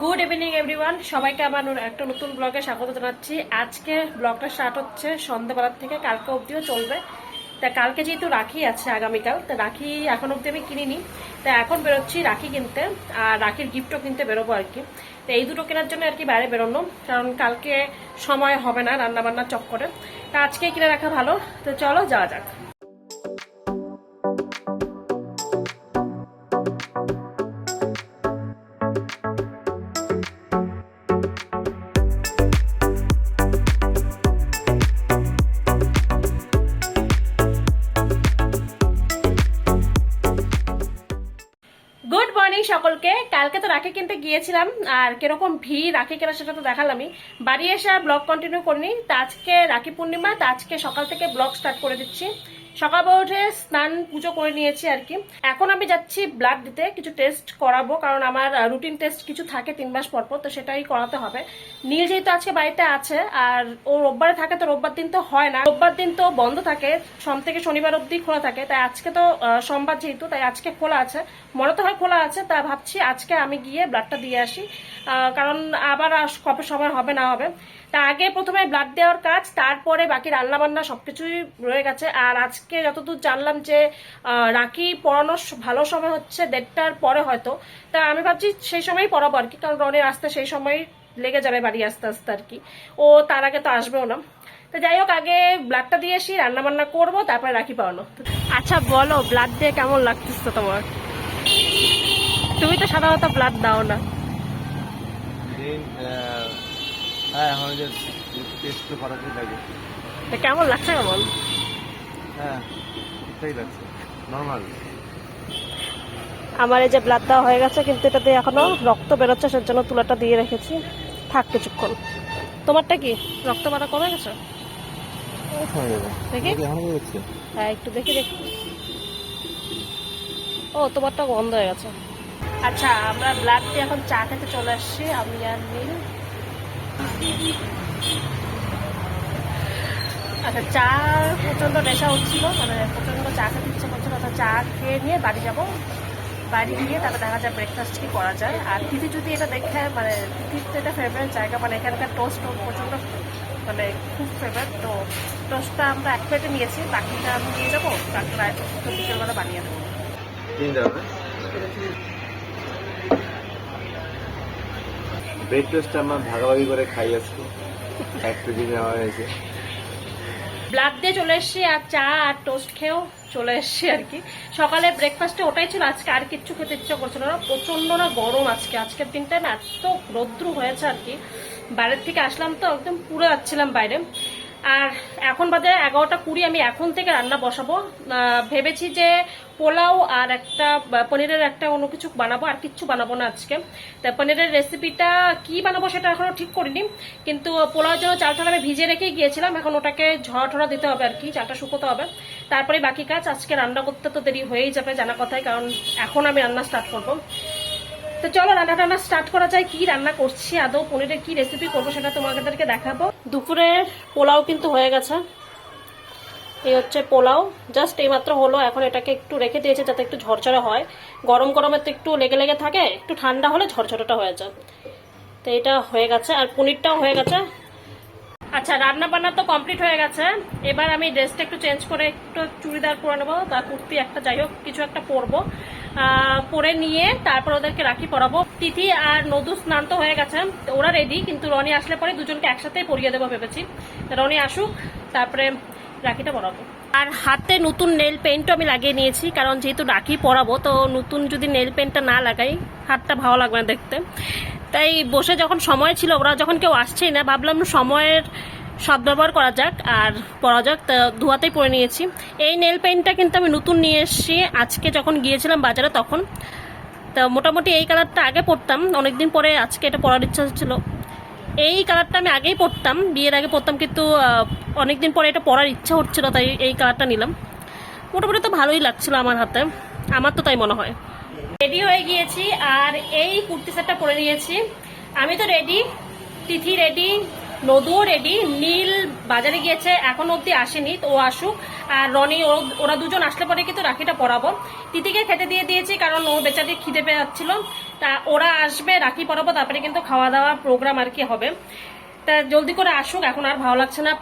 Good evening everyone, সবাইকে আমার একটা নতুন ব্লগে স্বাগত জানাচ্ছি। আজকে ব্লগটা স্টার্ট হচ্ছে সন্ধ্যাবেলার থেকে, কালকে অবধিও চলবে। তা কালকে যেহেতু রাখি আছে আগামীকাল, তা রাখি এখন অবধি আমি কিনিনি। তা এখন বেরোচ্ছি রাখি কিনতে, আর রাখির গিফটও কিনতে বেরোবো আর কি। তো এই দুটো কেনার জন্য আর কি বাইরে বেরোনো, কারণ কালকে সময় হবে না রান্নাবান্নার চক্করে। তা আজকে কিনে রাখা ভালো। তো চলো যাওয়া যাক। গুড মর্নিং সকলকে। কালকে তো রাখি কিনতে গিয়েছিলাম, আর কিরকম ভিড় রাখি কেনার সেটা তো দেখালামই। বাড়ি এসে আর ব্লগ কন্টিনিউ করিনি। তা আজকে রাখি পূর্ণিমা, তা আজকে সকাল থেকে ব্লগ স্টার্ট করে দিচ্ছি। সকালবেলা উঠে স্নান পুজো করে নিয়েছি আর কি। এখন আমি যাচ্ছি ব্লাড দিতে, কিছু টেস্ট করাবো, কারণ আমার রুটিন টেস্ট কিছু থাকে 3 মাস পর পর, তো সেটাই করাতে হবে। নীল যেহেতু আজকে বাড়িতে আছে, আর ও রোববারে থাকে, তো রোববার দিন তো হয় না, রোববার দিন তো বন্ধ থাকে, সোম থেকে শনিবার অবধি খোলা থাকে। তাই আজকে তো সোমবার যেহেতু, তাই আজকে খোলা আছে, মনে তো হয় খোলা আছে। তা ভাবছি আজকে আমি গিয়ে ব্লাডটা দিয়ে আসি, কারণ আবার কবে সময় হবে না হবে। তা আগে প্রথমে ব্লাড দেওয়ার কাজ, তারপরে বাকি রান্না বান্না সবকিছুই রয়ে গেছে। আর আজকে যতদূর জানলাম যে রাখি পরানোর ভালো সময় হচ্ছে 1:30টার পরে হয়তো। তা আমি ভাবছি সেই সময়ই পরাবো আর কি, কারণ রনির আসতে সেই সময় লেগে যাবে বাড়ি আস্তে আস্তে আর কি। ও তার আগে তো আসবেও না। তো যাই হোক, আগে ব্লাডটা দিয়ে আসি, রান্না বান্না করবো, তারপরে রাখি পরানো। আচ্ছা বলো, ব্লাড দিয়ে কেমন লাগতেছে তোমার? তুমি তো সাধারণত ব্লাড দাও না। হ্যাঁ, এখন যে টেস্ট তো করাতেই লাগে। কেমন লাগছে কেমন? হ্যাঁ, ঠিকঠাকই লাগছে, নর্মাল। আমার এই যে ব্লাড দেওয়া হয়ে গেছে, কিন্তু এটাতে এখনো রক্ত বেরোচ্ছে, সেজন্য তুলাটা দিয়ে রেখেছি, থাক কিছুক্ষণ। তোমারটা কি রক্ত বাড়া কমে গেছে? দেখি, হ্যাঁ একটু দেখি দেখি। ও, তোমারটা বন্ধ হয়ে গেছে। আচ্ছা, আমরা ব্লাড দিয়ে এখন চা খেতে চলে আসছি, আমি আর নীল। আচ্ছা, চা প্রচন্ড নেশা হচ্ছিল, মানে প্রচন্ড চা খেতে ইচ্ছে করছিল। তো চা খেয়ে নিয়ে বাড়ি যাব, বাড়ি গিয়ে তারপরে দেখা যায় ব্রেকফাস্ট কি করা যায়। আর তিথি যদি এটা দেখে, মানে তিথির তো এটা ফেভারিট জায়গা, মানে এখানকার টোস্ট প্রচন্ড, মানে খুব ফেভারিট। তো টোস্টটা আমরা 1 প্লেটে নিয়েছি, বাকিটা আমি নিয়ে যাবো, বাকিটা বিকেলবেলা বানিয়ে দেবো। ব্রেড টোস্ট আমরা ভাগাভাগি করে খাই আজকে, এক কেজি নেওয়া হয়েছে। ব্লাড দিয়ে চলে এসছি, আর চা আর টোস্ট খেয়েও চলে এসছি আর কি। সকালে ব্রেকফাস্টে ওটাই ছিল, আজকে আর কিচ্ছু খেতে ইচ্ছা করছিল না, প্রচন্ড না গরম আজকের দিনটা না এত রৌদ্র হয়েছে আর কি। বাইরের থেকে আসলাম তো একদম পুরো যাচ্ছিলাম বাইরে। আর এখন বাজে 11টা 20, আমি এখন থেকে রান্না বসাবো। ভেবেছি যে পোলাও আর একটা পনিরের একটা অন্য কিছু বানাবো, আর কিচ্ছু বানাবো না আজকে। তা পনিরের রেসিপিটা কি বানাবো সেটা এখনো ঠিক করিনি, কিন্তু পোলাওর জন্য চালটা আমি ভিজে রেখেই গিয়েছিলাম, এখন ওটাকে ঝরা দিতে হবে আর কি, চালটা শুকোতে হবে, তারপরে বাকি কাজ। আজকে রান্না করতে তো দেরি হয়েই যাবে জানা কথাই, কারণ এখন আমি রান্না স্টার্ট করবো। তো চলো রান্না স্টার্ট করা যায়। কি রান্না করছি, আদৌ পনিরের কি রেসিপি করবো সেটা তোমাদেরকে দেখাবো। দুপুরের পোলাও কিন্তু হয়ে গেছে, এই হচ্ছে পোলাও, জাস্ট এইমাত্র হলো। এখন এটাকে একটু রেখে দিয়েছে যাতে একটু ঝরঝরে হয়, গরম গরমে তো একটু লেগে লেগে থাকে, একটু ঠান্ডা হলে ঝরঝরেটা হয়ে যায়। তো এটা হয়ে গেছে, আর পনিরটাও হয়ে গেছে। আচ্ছা, রান্না বান্না তো কমপ্লিট হয়ে গেছে। এবার আমি ড্রেসটা একটু চেঞ্জ করে একটু চুড়িদার পরে নেবো, তার কুর্তি একটা, যাই হোক কিছু একটা পরবো। পরে নিয়ে তারপর ওদেরকে রাখি পরাবো। তিথি আর নদু স্নান তো হয়ে গেছে, ওরা রেডি, কিন্তু রনি আসলে পরে দুজনকে একসাথেই পরিয়ে দেবো ভেবেছি। রনি আসুক, তারপরে রাখিটা পরাবো। আর হাতে নতুন নেল পেন্টও আমি লাগিয়ে নিয়েছি, কারণ যেহেতু রাখি পরাবো, তো নতুন যদি নেল পেন্টটা না লাগাই হাতটা ভালো লাগবে না দেখতে। তাই বসে যখন সময় ছিল, ওরা যখন কেউ আসছেই না, ভাবলাম সময়ের সদ্ব্যবহার করা যাক আর পরা যাক, তা ধোয়াতেই পরে নিয়েছি। এই নেল পেন্টটা কিন্তু আমি নতুন নিয়ে এসেছি আজকে, যখন গিয়েছিলাম বাজারে তখন। তা মোটামুটি এই কালারটা আগে পরতাম, অনেকদিন পরে আজকে এটা পরার ইচ্ছা ছিল। এই কালারটা আমি আগেই পরতাম, বিয়ের আগে পরতাম, কিন্তু অনেকদিন পরে এটা পরার ইচ্ছা হচ্ছিল, তাই এই কালারটা নিলাম। মোটামুটি তো ভালোই লাগছিল আমার হাতে, আমার তো তাই মনে হয়। রেডি হয়ে গিয়েছি, আর এই কুর্তি সেটটা পরে নিয়েছি। আমি তো রেডি, তিথি রেডি, নদু রেডি, নীল বাজারে গিয়েছে, এখন অব্দি আসেনি, তো ও আসুক। আর রনি ওরা দুজন আসলে পরে কিন্তু রাখিটা পরাবো। তিতিকে খেতে দিয়ে দিয়েছি কারণ ও বেচারি খিদে পেয়ে যাচ্ছিল। তা ওরা আসবে, রাখি পরাবো, তারপরে কিন্তু খাওয়া দাওয়া প্রোগ্রাম আর কি হবে। তা জলদি করে আসুক, এখন আর ভালো লাগছে না।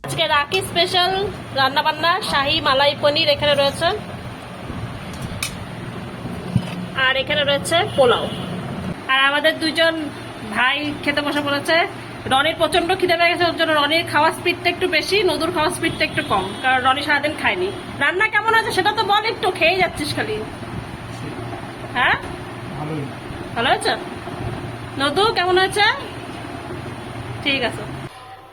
আজকে রাখি স্পেশাল রান্না বান্না, শাহী মালাই পনির এখানে রয়েছে, আর এখানে রয়েছে পোলাও। আর আমাদের দুজন ভাই খেতে বসে পড়েছে। রনির প্রচন্ড খিদে পেয়ে গেছে, ওর জন্য রনির খাওয়ার স্পিডটা একটু বেশি, নদুর খাওয়ার স্পিডটা একটু কম, কারণ রনি সারাদিন খায়নি। রান্না কেমন আছে সেটা তো বল, একটু খেয়ে যাচ্ছিস খালি। হ্যাঁ ভালো হয়েছে। নদু কেমন হয়েছে? ঠিক আছে।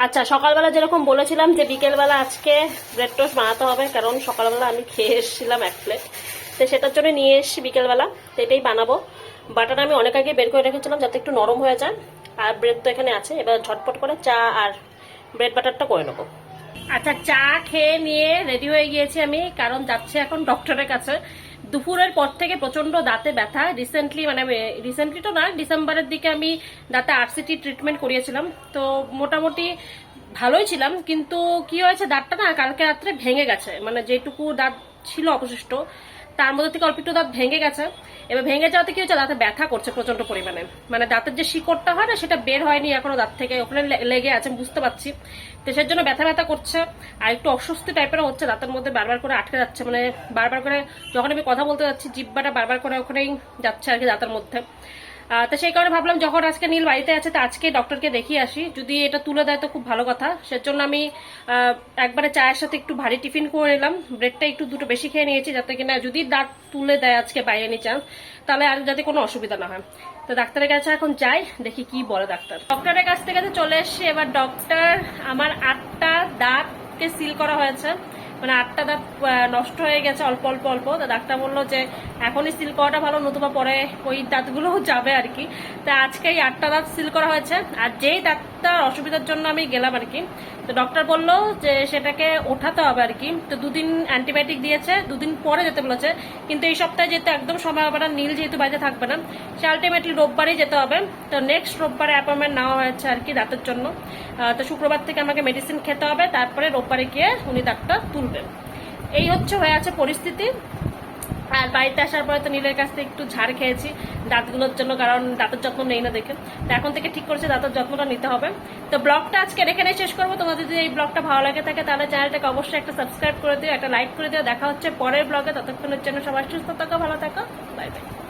আচ্ছা, সকালবেলা যেরকম বলেছিলাম যে বিকেলবেলা আজকে ব্রেড টোস্ট বানাতে হবে, কারণ সকালবেলা আমি খেয়ে এসেছিলাম 1 প্লেট, তো সেটার জন্য নিয়ে এসেছি বিকেলবেলা, তো এটাই বানাবো। বাটাটা আমি অনেক আগে বের করে রেখেছিলাম যাতে একটু নরম হয়ে যায়, আর ব্রেড তো এখানে আছে, এবার ঝটপট করে চা আর ব্রেড বাটারটা করে নেবো। আচ্ছা, চা খেয়ে নিয়ে রেডি হয়ে গিয়েছি আমি, কারণ যাচ্ছে এখন ডক্টরের কাছে। দুপুরের পর থেকে প্রচন্ড দাঁতে ব্যথা। রিসেন্টলি তো না, ডিসেম্বরের দিকে আমি দাঁতে আরসিটি ট্রিটমেন্ট করিয়েছিলাম, তো মোটামুটি ভালোই ছিলাম, কিন্তু কি হয়েছে, দাঁতটা না কালকে রাত্রে ভেঙে গেছে, মানে যেটুকু দাঁত ছিল অবশিষ্ট তার মধ্যে থেকে অল্প একটু দাঁত ভেঙে গেছে। এবার ভেঙে যাওয়াতে কি হচ্ছে, দাঁতে ব্যথা করছে প্রচন্ড পরিমাণে, মানে দাঁতের যে শিকড়টা হয় না সেটা বের হয়নি এখনো দাঁত থেকে, ওখানে লেগে আছে বুঝতে পারছি, তো সেই জন্য ব্যথা ব্যথা করছে। আর একটু অস্বস্তি টাইপের হচ্ছে, দাঁতের মধ্যে বারবার করে আটকে যাচ্ছে, মানে বারবার করে যখন আমি কথা বলতে যাচ্ছি জিব্বাটা বারবার করে ওখানেই যাচ্ছে আর কি দাঁতের মধ্যে। তো সেই কারণে ভাবলাম যখন আজকে নীল বাড়িতে আছে, তো আজকে ডক্টরকে দেখিয়ে আসি, যদি এটা তুলে দেয় তো খুব ভালো কথা। সেজন্য আমি একবারে চায়ের সাথে একটু ভারী টিফিন করে নিলাম, ব্রেডটা একটু দুটো বেশি খেয়ে নিয়েছি, যাতে কিনা যদি দাঁত তুলে দেয় আজকে বাইরে নি চান্স, তাহলে আর যাতে কোনো অসুবিধা না হয়। তো ডাক্তারের কাছে এখন যাই, দেখি কি বলে ডাক্তার। ডক্টরের কাছ থেকে চলে এসছি। এবার ডক্টর আমার 8টা দাঁতকে সিল করা হয়েছে, মানে 8টা দাঁত নষ্ট হয়ে গেছে অল্প অল্প অল্প। তো ডাক্তার বললো যে এখনই সিল করাটা ভালো, নতুবা পরে ওই দাঁতগুলোও যাবে আর কি। তা আজকে এই 8টা দাঁত সিল করা হয়েছে। আর যেই দাঁতটার অসুবিধার জন্য আমি গেলাম আর কি, তো ডক্টর বললো যে সেটাকে ওঠাতে হবে আর কি। তো 2 দিন অ্যান্টিবায়োটিক দিয়েছে, 2 দিন পরে যেতে বলেছে, কিন্তু এই সপ্তাহে যেতে একদম সময় হবে না, নীল যেহেতু বাড়িতে থাকবে না, সে আলটিমেটলি রোববারই যেতে হবে। তো নেক্সট রোববারে অ্যাপয়েন্টমেন্ট নেওয়া হয়েছে আর কি দাঁতের জন্য। তো শুক্রবার থেকে আমাকে মেডিসিন খেতে হবে, তারপরে রোববারে গিয়ে উনি দাঁতটা তুলবেন। এই হয়ে আছে পরিস্থিতি। আর বাড়িতে আসার পরে তো নীলের কাছ থেকে একটু ঝাড় খেয়েছি দাঁতগুলোর জন্য, কারণ দাঁতের যত্ন নেই না দেখে। তো এখন থেকে ঠিক করেছে দাঁতের যত্নটা নিতে হবে। তো ব্লগটা আজকে এখানেই শেষ করবো। তোমাদের যদি এই ব্লগটা ভালো লাগে থাকে তাহলে চ্যানেলটাকে অবশ্যই একটা সাবস্ক্রাইব করে দিও, একটা লাইক করে দিও। দেখা হচ্ছে পরের ব্লগে, ততক্ষণের জন্য সবাই সুস্থ থাকো, ভালো থাকো, বাই বাই।